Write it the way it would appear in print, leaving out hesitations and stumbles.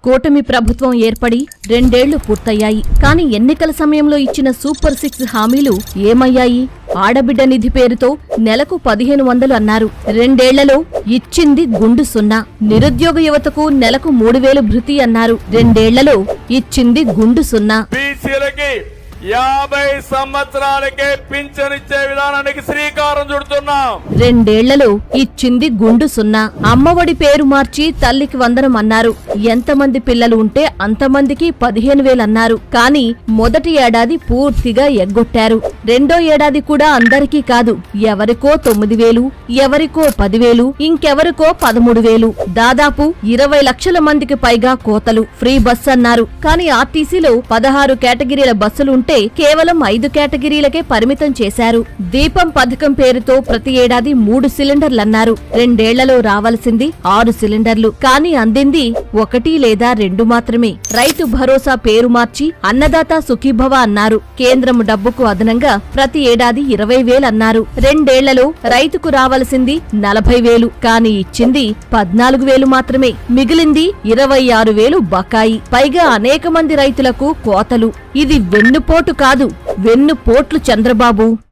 కూటమి ప్రభుత్వం ఏర్పడి 2 ఏళ్లు పూర్తయ్యాయి. కానీ ఎన్నికల సమయంలో ఇచ్చిన సూపర్ 6 హామీలు ఏమయ్యాయి? ఆడబిడ్డ నిధి పేరుతో నెలకు 1500 అన్నారు. 2 ఏళ్లలో ఇచ్చింది గుండు సున్నా. నిరుద్యోగ యువతకు నెలకు 3000 భృతి అన్నారు. 2 ఏళ్లలో ఇచ్చింది గుండు సున్నా. 50 సంవత్సరాలకే పింఛనిచ్చే విధానానికి శ్రీకారం చుడుతున్నాం. 2 ఏళ్లలో ఇచ్చింది గుండు సున్నా. అమ్మఒడి పేరు మార్చి తల్లికి వందనం అన్నారు. ఎంతమంది పిల్లలు ఉంటే అంతమందికి 15,000 అన్నారు. కానీ మొదటి ఏడాది పూర్తిగా ఎగ్గొట్టారు. రెండో ఏడాది కూడా అందరికీ కాదు, ఎవరికో 9,000, ఎవరికో 10,000, ఇంకెవరికో 13,000. దాదాపు 20 లక్షల మందికి పైగా కోతలు. ఫ్రీ బస్ అన్నారు. కానీ ఆర్టీసీలో 16 కేటగిరీల బస్సులు ఉంటే కేవలం 5 కేటగిరీలకే పరిమితం చేశారు. దీపం పథకం పేరుతో ప్రతి ఏడాది 3 సిలిండర్లన్నారు. 2 ఏళ్లలో రావాల్సింది 6 సిలిండర్లు. కానీ అందింది 1 లేదా 2 మాత్రమే. రైతు భరోసా పేరు మార్చి అన్నదాత సుఖీభవ అన్నారు. కేంద్రం డబ్బుకు అదనంగా ప్రతి ఏడాది 20,000 అన్నారు. 2 ఏళ్లలో రైతుకు రావాల్సింది 40,000. కానీ ఇచ్చింది 14,000 మాత్రమే. మిగిలింది 26,000 బకాయి. పైగా అనేక మంది రైతులకు కోతలు. ఇది వెన్నుపోటు కాదు, వెన్నుపోట్లు చంద్రబాబు.